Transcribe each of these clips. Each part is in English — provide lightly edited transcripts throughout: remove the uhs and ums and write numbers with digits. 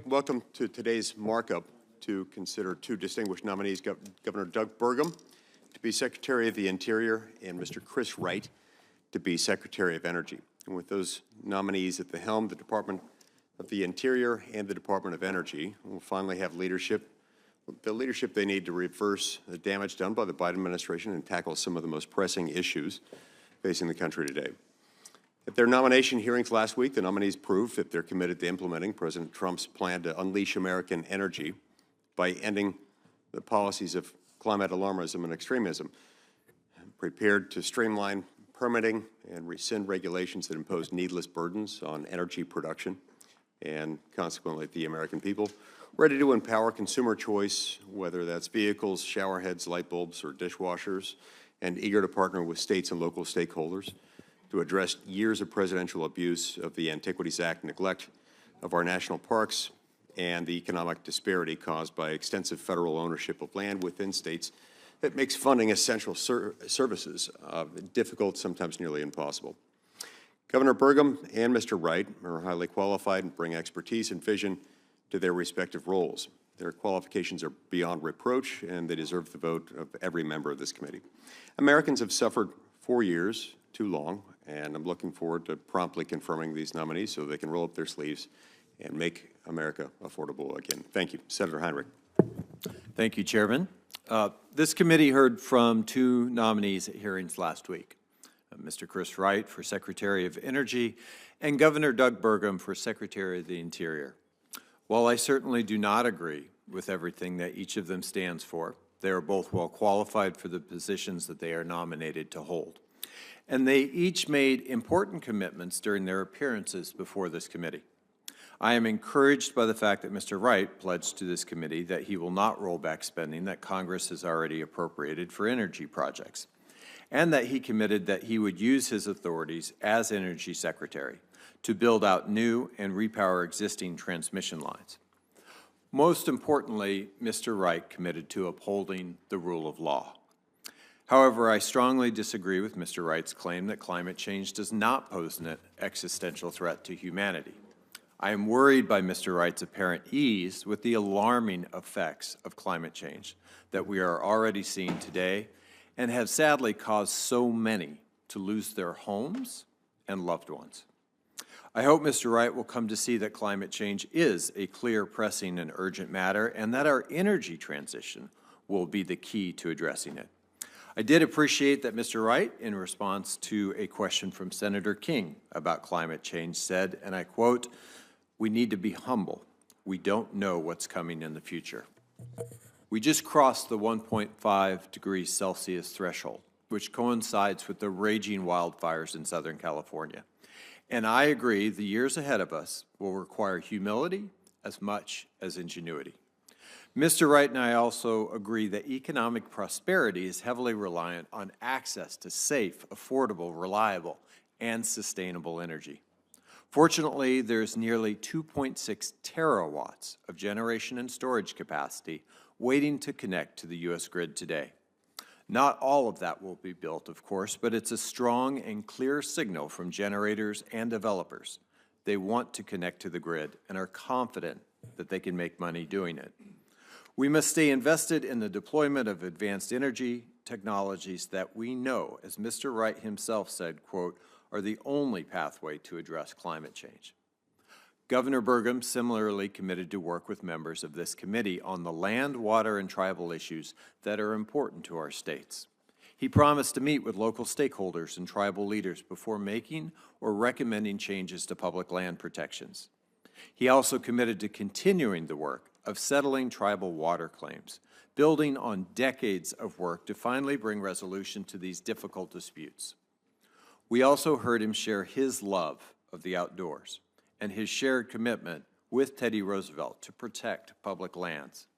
welcome to today's markup to consider two distinguished nominees, Governor Doug Burgum to be Secretary of the Interior and Mr. Chris Wright to be Secretary of Energy. And with those nominees at the helm, the Department of the Interior and the Department of Energy will finally have the leadership they need to reverse the damage done by the Biden administration and tackle some of the most pressing issues facing the country today. At their nomination hearings last week, the nominees proved that they're committed to implementing President Trump's plan to unleash American energy by ending the policies of climate alarmism and extremism, prepared to streamline permitting and rescind regulations that impose needless burdens on energy production and consequently the American people, ready to empower consumer choice, whether that's vehicles, shower heads, light bulbs, or dishwashers, and eager to partner with states and local stakeholders to address years of presidential abuse of the Antiquities Act, neglect of our national parks, and the economic disparity caused by extensive federal ownership of land within states that makes funding essential services difficult, sometimes nearly impossible. Governor Burgum and Mr. Wright are highly qualified and bring expertise and vision to their respective roles. Their qualifications are beyond reproach, and they deserve the vote of every member of this committee. Americans have suffered 4 years too long, and I'm looking forward to promptly confirming these nominees so they can roll up their sleeves and make America affordable again. Thank you. Senator Heinrich. Thank you, Chairman. This committee heard from two nominees at hearings last week, Mr. Chris Wright for Secretary of Energy and Governor Doug Burgum for Secretary of the Interior. While I certainly do not agree with everything that each of them stands for, they are both well qualified for the positions that they are nominated to hold. And they each made important commitments during their appearances before this committee. I am encouraged by the fact that Mr. Wright pledged to this committee that he will not roll back spending that Congress has already appropriated for energy projects, and that he committed that he would use his authorities as Energy Secretary to build out new and repower existing transmission lines. Most importantly, Mr. Wright committed to upholding the rule of law. However, I strongly disagree with Mr. Wright's claim that climate change does not pose an existential threat to humanity. I am worried by Mr. Wright's apparent ease with the alarming effects of climate change that we are already seeing today and have sadly caused so many to lose their homes and loved ones. I hope Mr. Wright will come to see that climate change is a clear, pressing, and urgent matter, and that our energy transition will be the key to addressing it. I did appreciate that Mr. Wright, in response to a question from Senator King about climate change, said, and I quote, "We need to be humble. We don't know what's coming in the future." We just crossed the 1.5 degrees Celsius threshold, which coincides with the raging wildfires in Southern California. And I agree the years ahead of us will require humility as much as ingenuity. Mr. Wright and I also agree that economic prosperity is heavily reliant on access to safe, affordable, reliable, and sustainable energy. Fortunately, there's nearly 2.6 terawatts of generation and storage capacity waiting to connect to the U.S. grid today. Not all of that will be built, of course, but it's a strong and clear signal from generators and developers. They want to connect to the grid and are confident that they can make money doing it. We must stay invested in the deployment of advanced energy technologies that we know, as Mr. Wright himself said, quote, are the only pathway to address climate change. Governor Burgum similarly committed to work with members of this committee on the land, water, and tribal issues that are important to our states. He promised to meet with local stakeholders and tribal leaders before making or recommending changes to public land protections. He also committed to continuing the work of settling tribal water claims, building on decades of work to finally bring resolution to these difficult disputes. We also heard him share his love of the outdoors and his shared commitment with Teddy Roosevelt to protect public lands.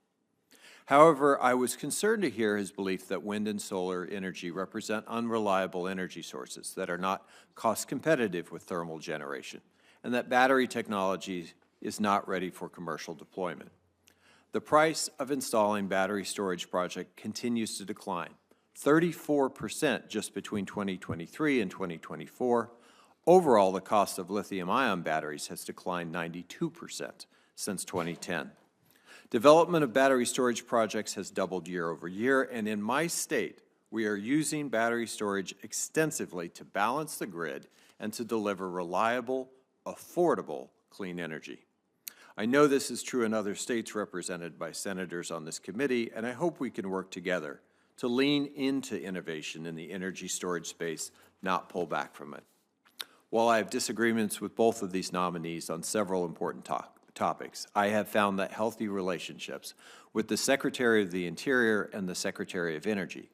However, I was concerned to hear his belief that wind and solar energy represent unreliable energy sources that are not cost competitive with thermal generation, and that battery technology is not ready for commercial deployment. The price of installing battery storage projects continues to decline, 34% just between 2023 and 2024. Overall, the cost of lithium-ion batteries has declined 92% since 2010. Development of battery storage projects has doubled year over year, and in my state, we are using battery storage extensively to balance the grid and to deliver reliable, affordable, clean energy. I know this is true in other states represented by senators on this committee, and I hope we can work together to lean into innovation in the energy storage space, not pull back from it. While I have disagreements with both of these nominees on several important topics, I have found that healthy relationships with the Secretary of the Interior and the Secretary of Energy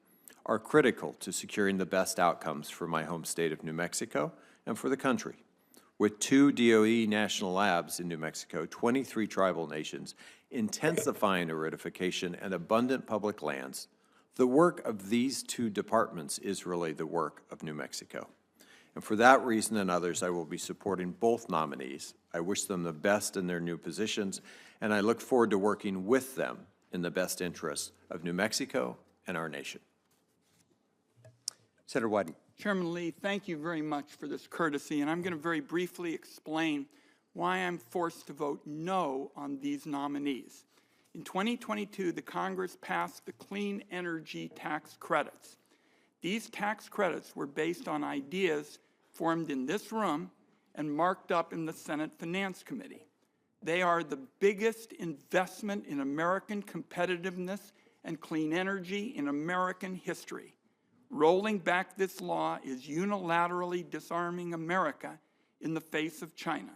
are critical to securing the best outcomes for my home state of New Mexico and for the country. With 2 DOE national labs in New Mexico, 23 tribal nations, intensifying aridification and abundant public lands, the work of these 2 departments is really the work of New Mexico. And for that reason and others, I will be supporting both nominees. I wish them the best in their new positions, and I look forward to working with them in the best interest of New Mexico and our nation. Senator Wyden. Chairman Lee, thank you very much for this courtesy, and I'm going to very briefly explain why I'm forced to vote no on these nominees. In 2022, the Congress passed the Clean Energy Tax Credits. These tax credits were based on ideas formed in this room and marked up in the Senate Finance Committee. They are the biggest investment in American competitiveness and clean energy in American history. Rolling back this law is unilaterally disarming America in the face of China.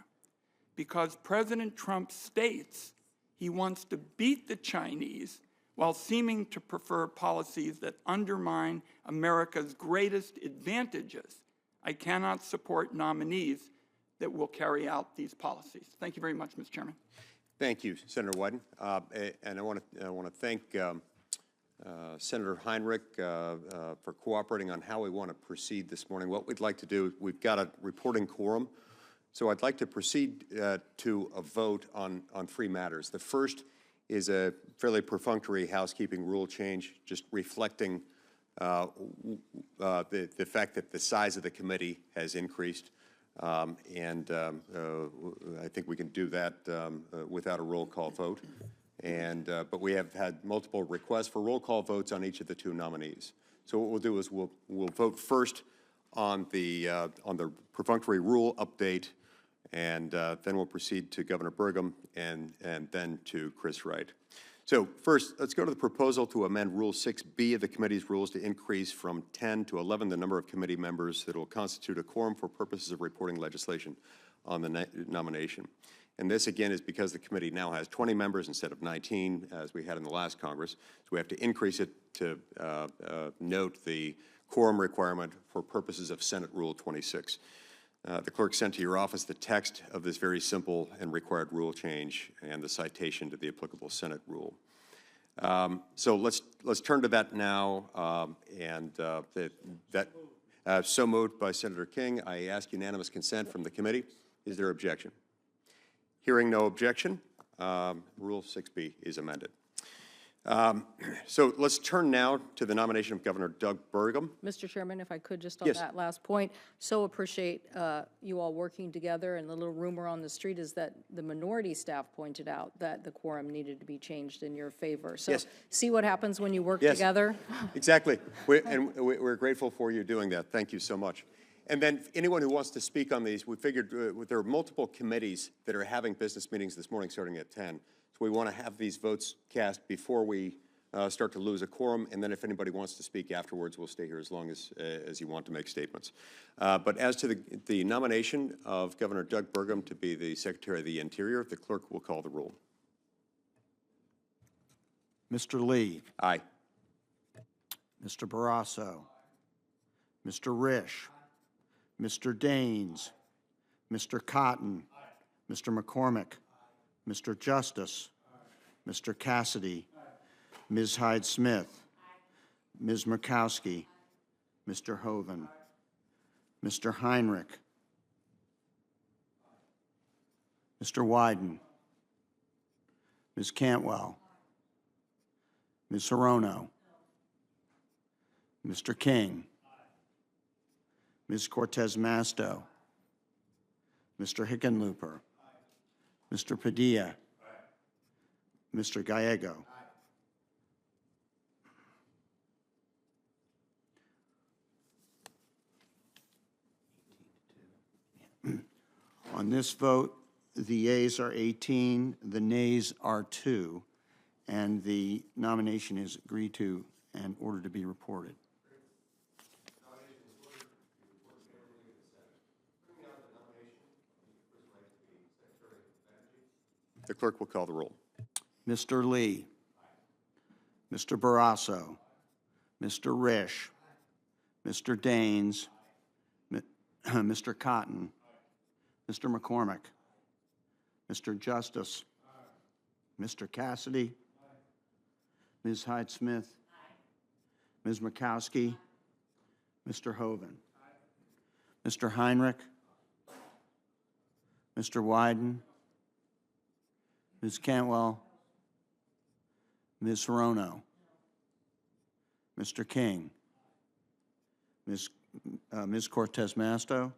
Because President Trump states he wants to beat the Chinese while seeming to prefer policies that undermine America's greatest advantages, I cannot support nominees that will carry out these policies. Thank you very much, Mr. Chairman. Thank you, Senator Wyden. And I want to thank Senator Heinrich for cooperating on how we want to proceed this morning. What we'd like to do, we've got a reporting quorum, so I'd like to proceed to a vote on 3 matters. The first is a fairly perfunctory housekeeping rule change, just reflecting the fact that the size of the committee has increased. I think we can do that without a roll call vote. But we have had multiple requests for roll call votes on each of the 2 nominees. So what we'll do is we'll vote first on the perfunctory rule update, and then we'll proceed to Governor Burgum and then to Chris Wright. So first, let's go to the proposal to amend Rule 6B of the committee's rules to increase from 10 to 11 the number of committee members that will constitute a quorum for purposes of reporting legislation on the nomination. And this, again, is because the committee now has 20 members instead of 19, as we had in the last Congress. So we have to increase it to note the quorum requirement for purposes of Senate Rule 26. The clerk sent to your office the text of this very simple and required rule change and the citation to the applicable Senate rule. So let's turn to that now. So moved by Senator King. I ask unanimous consent from the committee. Is there objection? Hearing no objection, Rule 6B is amended. So let's turn now to the nomination of Governor Doug Burgum. Mr. Chairman, if I could just on Yes. that last point, so appreciate you all working together, and the little rumor on the street is that the minority staff pointed out that the quorum needed to be changed in your favor. So Yes. see what happens when you work Yes. together? Exactly. We're grateful for you doing that. Thank you so much. And then anyone who wants to speak on these, we figured there are multiple committees that are having business meetings this morning starting at 10. So we want to have these votes cast before we start to lose a quorum. And then if anybody wants to speak afterwards, we'll stay here as long as you want to make statements. But as to the nomination of Governor Doug Burgum to be the Secretary of the Interior, the clerk will call the roll. Mr. Lee. Aye. Mr. Barrasso. Mr. Risch. Mr. Daines. Mr. Cotton. Mr. McCormick. Mr. Justice. Mr. Cassidy. Ms. Hyde-Smith. Ms. Murkowski. Mr. Hoven. Mr. Heinrich. Mr. Wyden. Ms. Cantwell. Ms. Hirono. Mr. King. Ms. Cortez Masto. Mr. Hickenlooper. Mr. Padilla. Mr. Gallego. On this vote, the yeas are 18, the nays are 2, and the nomination is agreed to and ordered to be reported. The clerk will call the roll. Mr. Lee, Mr. Barrasso, Mr. Risch, Mr. Daines, Mr. Cotton, Mr. McCormick, Mr. Justice, Mr. Cassidy, Ms. Hyde-Smith, Ms. Murkowski, Mr. Hoven, Mr. Heinrich, Mr. Wyden, Ms. Cantwell, Ms. Hirono, Mr. King, Ms. Cortez Masto,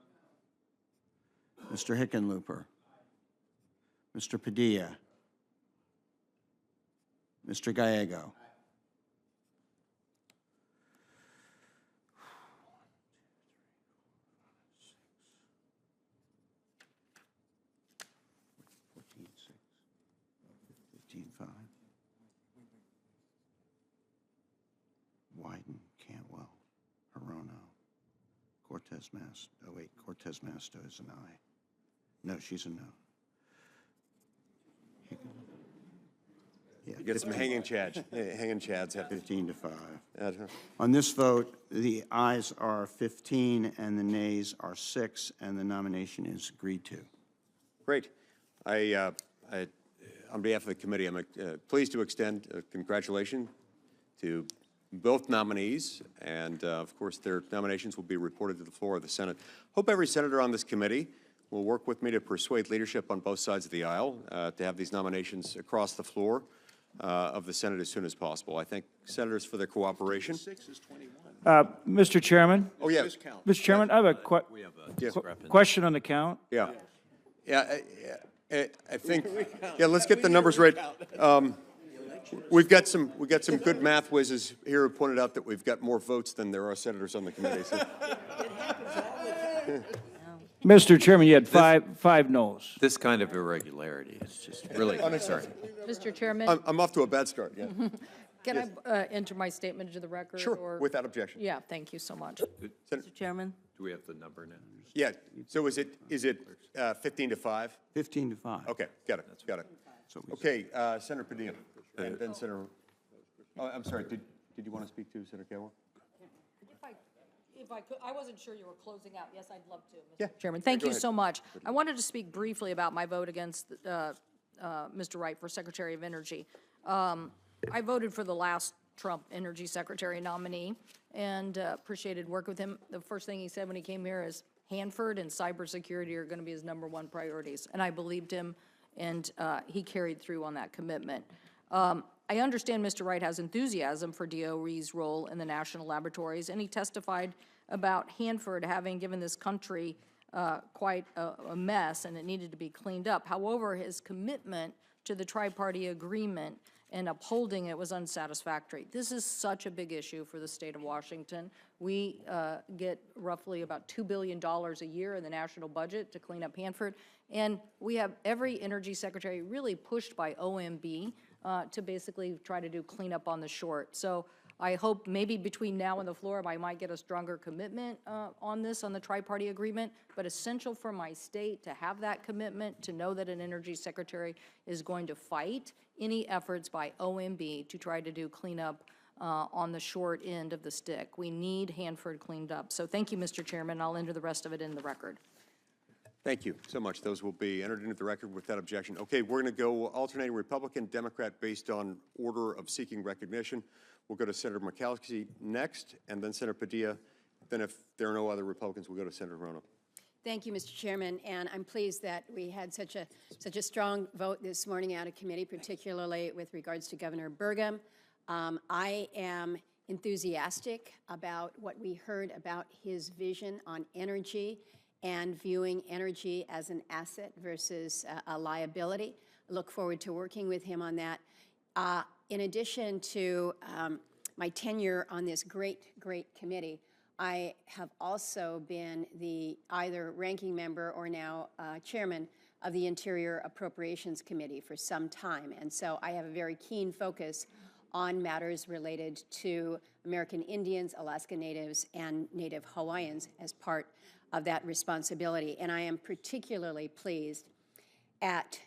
Mr. Hickenlooper, Mr. Padilla, Mr. Gallego. Wyden, Cantwell, Hirono, Cortez Masto. Oh, wait, Cortez Masto is an aye. No, she's a no. Yeah, You get some hanging chads. Hanging chads have 15 to 5. uh, On this vote, the ayes are 15 and the nays are 6, and the nomination is agreed to. Great. On behalf of the committee, I'm pleased to extend congratulations to both nominees, and of course, their nominations will be reported to the floor of the Senate. Hope every senator on this committee will work with me to persuade leadership on both sides of the aisle to have these nominations across the floor of the Senate as soon as possible. I thank senators for their cooperation. Mr. Chairman, Oh, yeah. Mr. Chairman, I have a question on the count. Yeah. Yeah, I think, yeah, let's get the numbers right. We've got some good math whizzes here who pointed out that we've got more votes than there are senators on the committee. So. Mr. Chairman, you had five noes. This kind of irregularity is just really concerning. Mr. Chairman, I'm off to a bad start, yeah. can I enter my statement into the record? Sure, or- without objection. Yeah, thank you so much. Mr. Chairman? Do we have the number now? Yeah, so is it 15 to 5? 15 to 5. Okay, got it. So we- Okay, Senator Padilla, and then Senator, oh, I'm sorry, did you want to speak to Senator Cantwell? If I could, I wasn't sure you were closing out. Yes, I'd love to, Mr. Yeah, Chairman. Thank go you ahead. so much. I wanted to speak briefly about my vote against Mr. Wright for Secretary of Energy. I voted for the last Trump Energy Secretary nominee and appreciated working with him. The first thing he said when he came here is Hanford and cybersecurity are going to be his #1 priorities, and I believed him, and he carried through on that commitment. I understand Mr. Wright has enthusiasm for DOE's role in the national laboratories, and he testified about Hanford having given this country quite a mess, and it needed to be cleaned up. However, his commitment to the tri-party agreement and upholding it was unsatisfactory. This is such a big issue for the state of Washington. We get roughly about $2 billion a year in the national budget to clean up Hanford, and we have every energy secretary really pushed by OMB to basically try to do cleanup on the short. So I hope maybe between now and the floor, I might get a stronger commitment on this, on the tri-party agreement, but essential for my state to have that commitment, to know that an energy secretary is going to fight any efforts by OMB to try to do cleanup on the short end of the stick. We need Hanford cleaned up. So thank you, Mr. Chairman. I'll enter the rest of it in the record. Thank you so much. Those will be entered into the record without objection. Okay, we're going to go alternating Republican, Democrat based on order of seeking recognition. We'll go to Senator Murkowski next, and then Senator Padilla. Then if there are no other Republicans, we'll go to Senator Hirono. Thank you, Mr. Chairman, and I'm pleased that we had such a strong vote this morning out of committee, particularly with regards to Governor Burgum. I am enthusiastic about what we heard about his vision on energy and viewing energy as an asset versus a liability. look forward to working with him on that. In addition to my tenure on this great committee, I have also been the either ranking member or now chairman of the Interior Appropriations Committee for some time. And so I have a very keen focus on matters related to American Indians, Alaska Natives, and Native Hawaiians as part of that responsibility. And I am particularly pleased at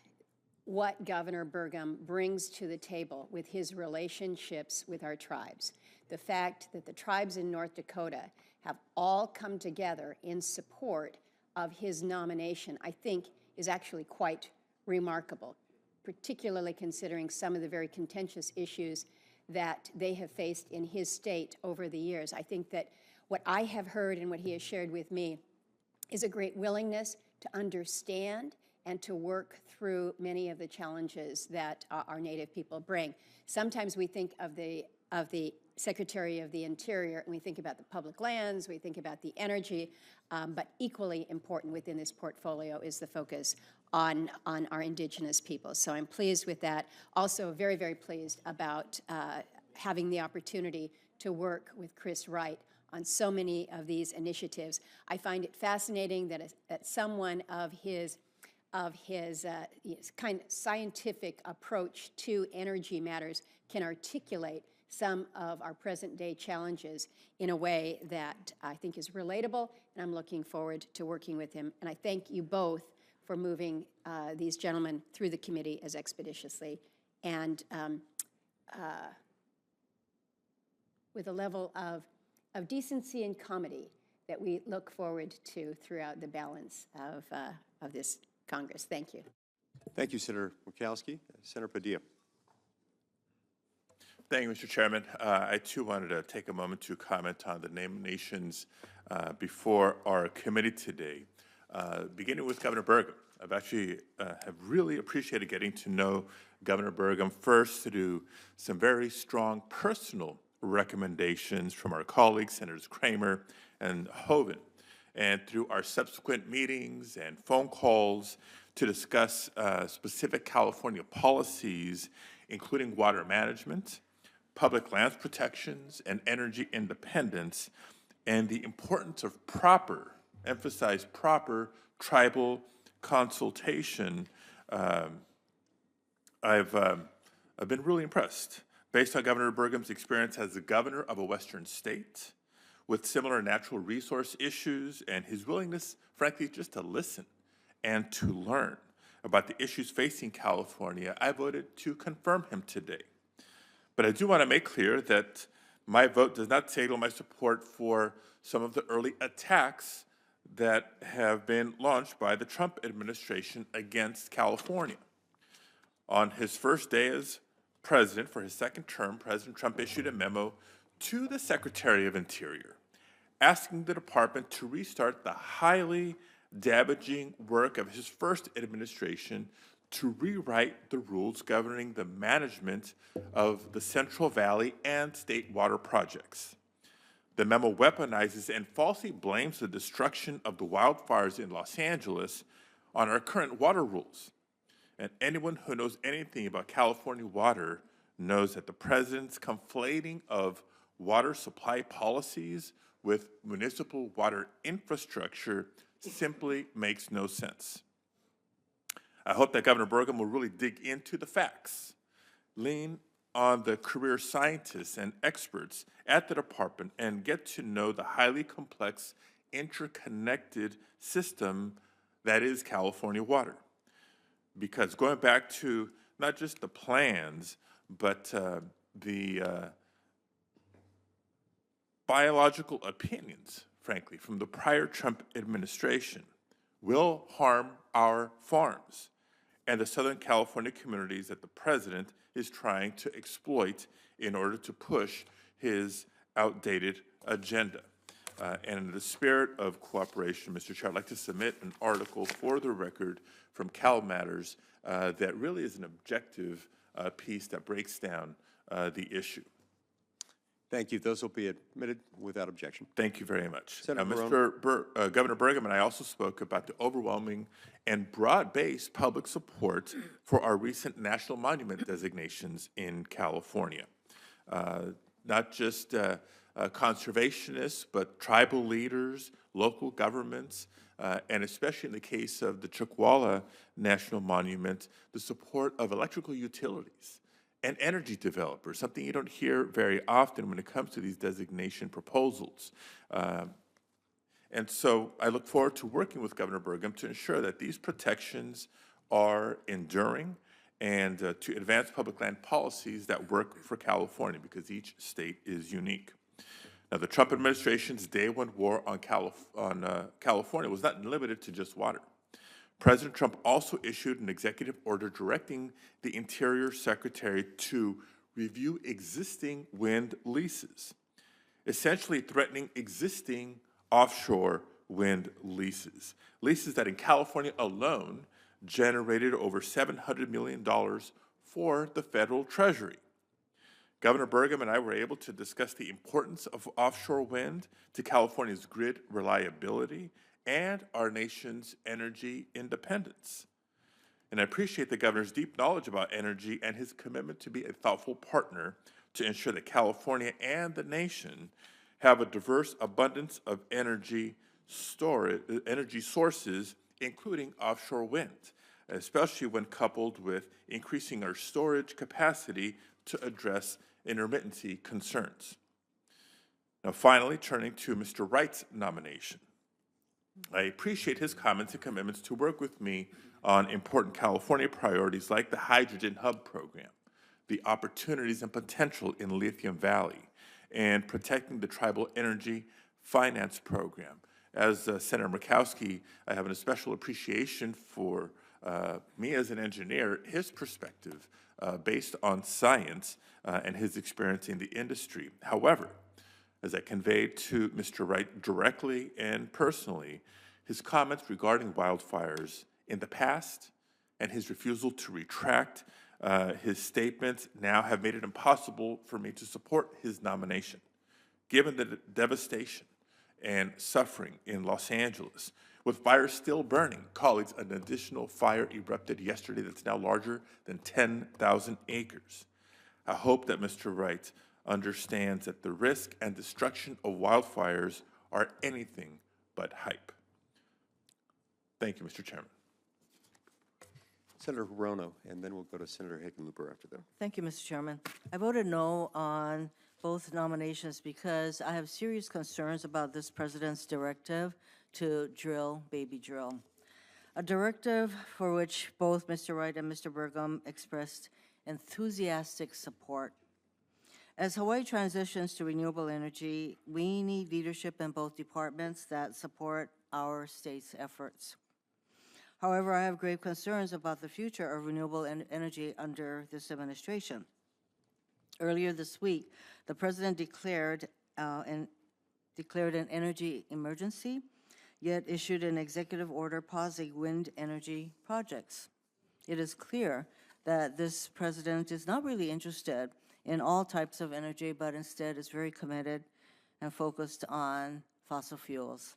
what Governor Burgum brings to the table with his relationships with our tribes. The fact that the tribes in North Dakota have all come together in support of his nomination, I think, is actually quite remarkable, particularly considering some of the very contentious issues that they have faced in his state over the years. I think that what I have heard and what he has shared with me is a great willingness to understand and to work through many of the challenges that our Native people bring. Sometimes we think of the Secretary of the Interior, and we think about the public lands, we think about the energy, but equally important within this portfolio is the focus on our Indigenous people. So I'm pleased with that. Also very, very pleased about having the opportunity to work with Chris Wright on so many of these initiatives. I find it fascinating that someone of his kind of scientific approach to energy matters can articulate some of our present-day challenges in a way that I think is relatable, and I'm looking forward to working with him. And I thank you both for moving these gentlemen through the committee as expeditiously and with a level of decency and comedy that we look forward to throughout the balance of this Congress. Thank you. Thank you, Senator Murkowski. Senator Padilla. Thank you, Mr. Chairman. I, too, wanted to take a moment to comment on the nominations before our committee today, beginning with Governor Burgum. I've actually have really appreciated getting to know Governor Burgum first through some very strong personal recommendations from our colleagues, Senators Kramer and Hoeven, and through our subsequent meetings and phone calls to discuss specific California policies, including water management, public lands protections, and energy independence, and the importance of proper, emphasize proper, tribal consultation. I've been really impressed based on Governor Burgum's experience as the governor of a Western state with similar natural resource issues and his willingness, frankly, just to listen and to learn about the issues facing California. I voted to confirm him today. But I do want to make clear that my vote does not signal my support for some of the early attacks that have been launched by the Trump administration against California. On his first day as president for his second term, President Trump issued a memo to the Secretary of Interior asking the department to restart the highly damaging work of his first administration to rewrite the rules governing the management of the Central Valley and state water projects. The memo weaponizes and falsely blames the destruction of the wildfires in Los Angeles on our current water rules. And anyone who knows anything about California water knows that the president's conflating of water supply policies with municipal water infrastructure simply makes no sense. I hope that Governor Burgum will really dig into the facts, lean on the career scientists and experts at the department, and get to know the highly complex, interconnected system that is California water. Because going back to not just the plans, but the biological opinions, frankly, from the prior Trump administration will harm our farms and the Southern California communities that the president is trying to exploit in order to push his outdated agenda. And in the spirit of cooperation, Mr. Chair, I'd like to submit an article for the record from Cal Matters that really is an objective piece that breaks down the issue. Thank you. Those will be admitted without objection. Thank you very much. Senator Governor Burgum and I also spoke about the overwhelming and broad-based public support for our recent national monument designations in California. Not just conservationists, but tribal leaders, local governments, and especially in the case of the Chuckwalla National Monument, the support of electrical utilities and energy developers, something you don't hear very often when it comes to these designation proposals. And so I look forward to working with Governor Burgum to ensure that these protections are enduring and to advance public land policies that work for California, because each state is unique. Now, the Trump administration's day one war on California was not limited to just water. President Trump also issued an executive order directing the Interior Secretary to review existing wind leases, essentially threatening existing offshore wind leases. Leases that in California alone generated over $700 million for the federal treasury. Governor Burgum and I were able to discuss the importance of offshore wind to California's grid reliability and our nation's energy independence. And I appreciate the governor's deep knowledge about energy and his commitment to be a thoughtful partner to ensure that California and the nation have a diverse abundance of energy sources, including offshore wind, especially when coupled with increasing our storage capacity to address intermittency concerns. Now, finally, turning to Mr. Wright's nomination. I appreciate his comments and commitments to work with me on important California priorities like the Hydrogen Hub program, the opportunities and potential in Lithium Valley, and protecting the Tribal Energy Finance Program. As Senator Murkowski, I have a special appreciation for me as an engineer, his perspective based on science and his experience in the industry. However, as I conveyed to Mr. Wright directly and personally, his comments regarding wildfires in the past and his refusal to retract his statements now have made it impossible for me to support his nomination. Given the devastation and suffering in Los Angeles, with fires still burning, colleagues, an additional fire erupted yesterday that's now larger than 10,000 acres. I hope that Mr. Wright understands that the risk and destruction of wildfires are anything but hype. Thank you, Mr. Chairman. Senator Hirono, and then we'll go to Senator Hickenlooper after that. Thank you, Mr. Chairman. I voted no on both nominations because I have serious concerns about this president's directive to drill, baby drill. A directive for which both Mr. Wright and Mr. Burgum expressed enthusiastic support. As Hawaii transitions to renewable energy, we need leadership in both departments that support our state's efforts. However, I have grave concerns about the future of renewable energy under this administration. Earlier this week, the president declared an energy emergency, yet issued an executive order pausing wind energy projects. It is clear that this president is not really interested in all types of energy, but instead is very committed and focused on fossil fuels.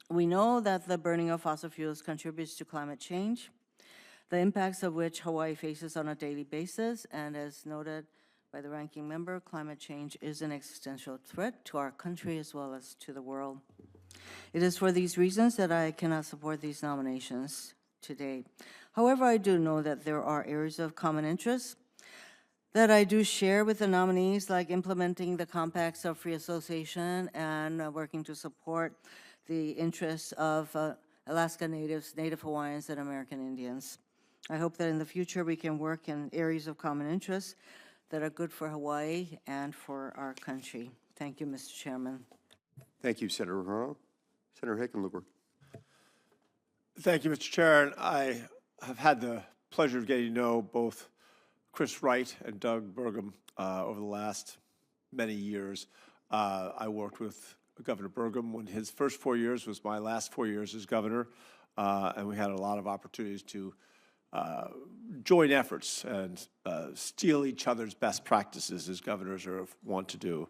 We know that the burning of fossil fuels contributes to climate change, the impacts of which Hawaii faces on a daily basis, and as noted by the ranking member, climate change is an existential threat to our country as well as to the world. It is for these reasons that I cannot support these nominations today. However, I do know that there are areas of common interest that I do share with the nominees, like implementing the compacts of free association and working to support the interests of Alaska Natives, Native Hawaiians, and American Indians. I hope that in the future we can work in areas of common interest that are good for Hawaii and for our country. Thank you, Mr. Chairman. Thank you, Senator Hirono. Senator Hickenlooper. Thank you, Mr. Chair. And I have had the pleasure of getting to know both Chris Wright and Doug Burgum over the last many years. I worked with Governor Burgum when his first 4 years was my last 4 years as governor, and we had a lot of opportunities to join efforts and steal each other's best practices, as governors are wont to do.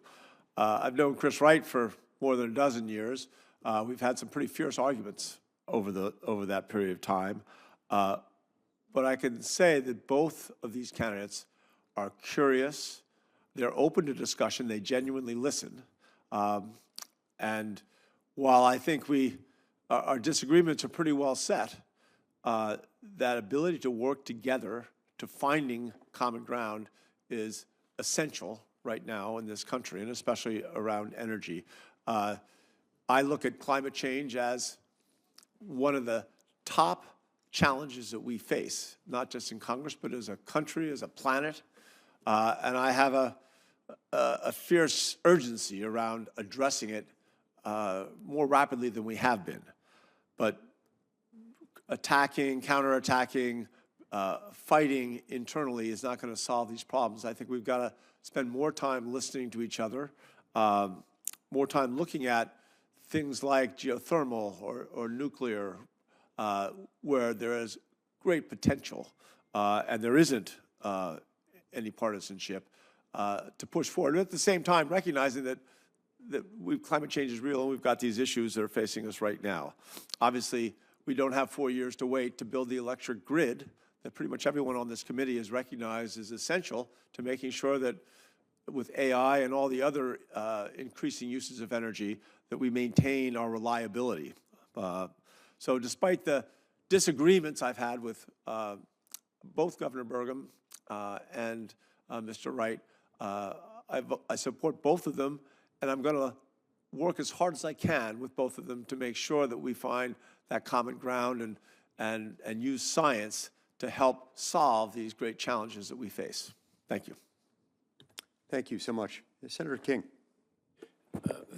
I've known Chris Wright for more than a dozen years. We've had some pretty fierce arguments over that period of time. But I can say that both of these candidates are curious. They're open to discussion. They genuinely listen. And while I think our disagreements are pretty well set, that ability to work together to finding common ground is essential right now in this country, and especially around energy. I look at climate change as one of the top challenges that we face, not just in Congress, but as a country, as a planet. And I have a fierce urgency around addressing it more rapidly than we have been. But attacking, counterattacking, fighting internally is not going to solve these problems. I think we've got to spend more time listening to each other, more time looking at things like geothermal or nuclear, where there is great potential, and there isn't any partisanship, to push forward. And at the same time, recognizing that climate change is real and we've got these issues that are facing us right now. Obviously, we don't have 4 years to wait to build the electric grid that pretty much everyone on this committee has recognized is essential to making sure that with AI and all the other increasing uses of energy, that we maintain our reliability. So despite the disagreements I've had with both Governor Burgum and Mr. Wright, I support both of them, and I'm going to work as hard as I can with both of them to make sure that we find that common ground and use science to help solve these great challenges that we face. Thank you. Thank you so much. Senator King.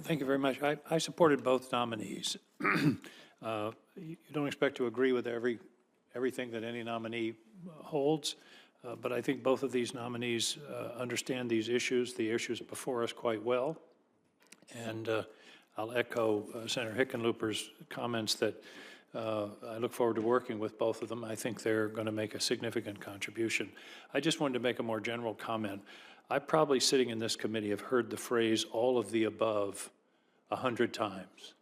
Thank you very much. I supported both nominees. You don't expect to agree with everything that any nominee holds, but I think both of these nominees understand the issues before us quite well. And I'll echo Senator Hickenlooper's comments that I look forward to working with both of them. I think they're going to make a significant contribution. I just wanted to make a more general comment. I probably, sitting in this committee, have heard the phrase all of the above 100 times.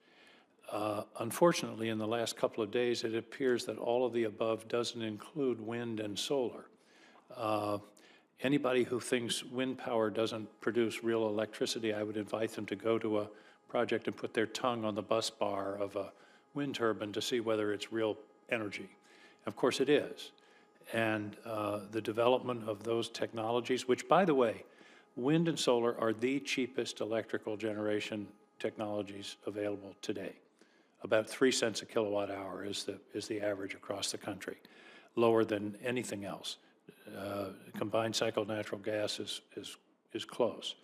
Unfortunately, in the last couple of days, it appears that all of the above doesn't include wind and solar. Anybody who thinks wind power doesn't produce real electricity, I would invite them to go to a project and put their tongue on the bus bar of a wind turbine to see whether it's real energy. Of course it is. And the development of those technologies, which, by the way, wind and solar are the cheapest electrical generation technologies available today. About 3 cents a kilowatt hour is the average across the country, lower than anything else. Combined cycle natural gas is close.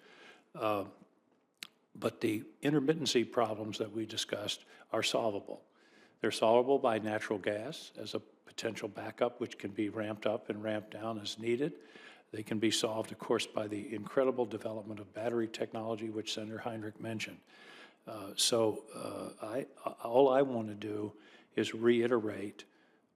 But the intermittency problems that we discussed are solvable. They're solvable by natural gas as a potential backup, which can be ramped up and ramped down as needed. They can be solved, of course, by the incredible development of battery technology, which Senator Heinrich mentioned. All I want to do is reiterate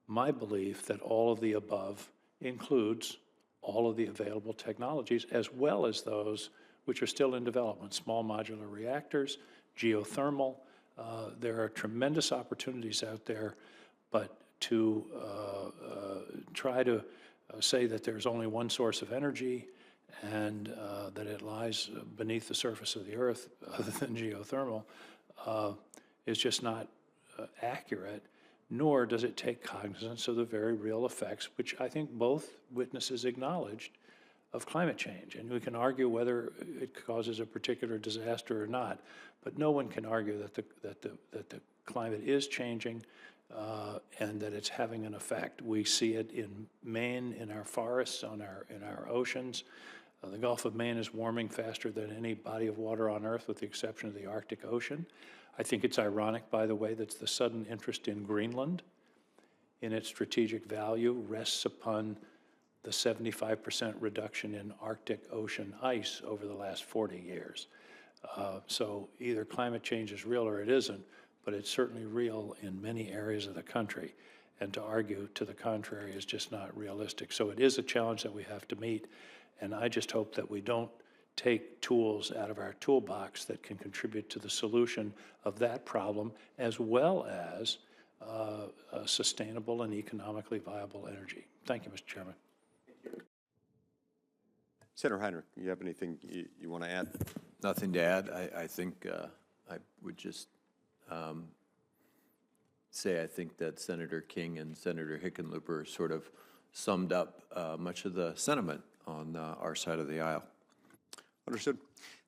my belief that all of the above includes all of the available technologies, as well as those which are still in development, small modular reactors, geothermal. There are tremendous opportunities out there, but to try to say that there's only one source of energy and that it lies beneath the surface of the earth, other than geothermal, is just not accurate, nor does it take cognizance of the very real effects, which I think both witnesses acknowledged, of climate change. And we can argue whether it causes a particular disaster or not, but no one can argue that the climate is changing and that it's having an effect. We see it in Maine, in our forests, in our oceans. The Gulf of Maine is warming faster than any body of water on Earth, with the exception of the Arctic Ocean. I think it's ironic, by the way, that the sudden interest in Greenland, in its strategic value, rests upon the 75% reduction in Arctic Ocean ice over the last 40 years. So either climate change is real or it isn't, but it's certainly real in many areas of the country. and to argue to the contrary is just not realistic. So it is a challenge that we have to meet, and I just hope that we don't take tools out of our toolbox that can contribute to the solution of that problem, as well as sustainable and economically viable energy. Thank you, Mr. Chairman. Senator Heinrich, you have anything you want to add? Nothing to add. I think I would just say I think that Senator King and Senator Hickenlooper sort of summed up much of the sentiment on our side of the aisle. Understood.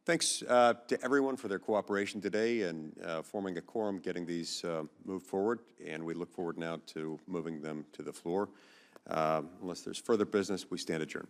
Thanks to everyone for their cooperation today and forming a quorum, getting these moved forward, and we look forward now to moving them to the floor. Unless there's further business, we stand adjourned.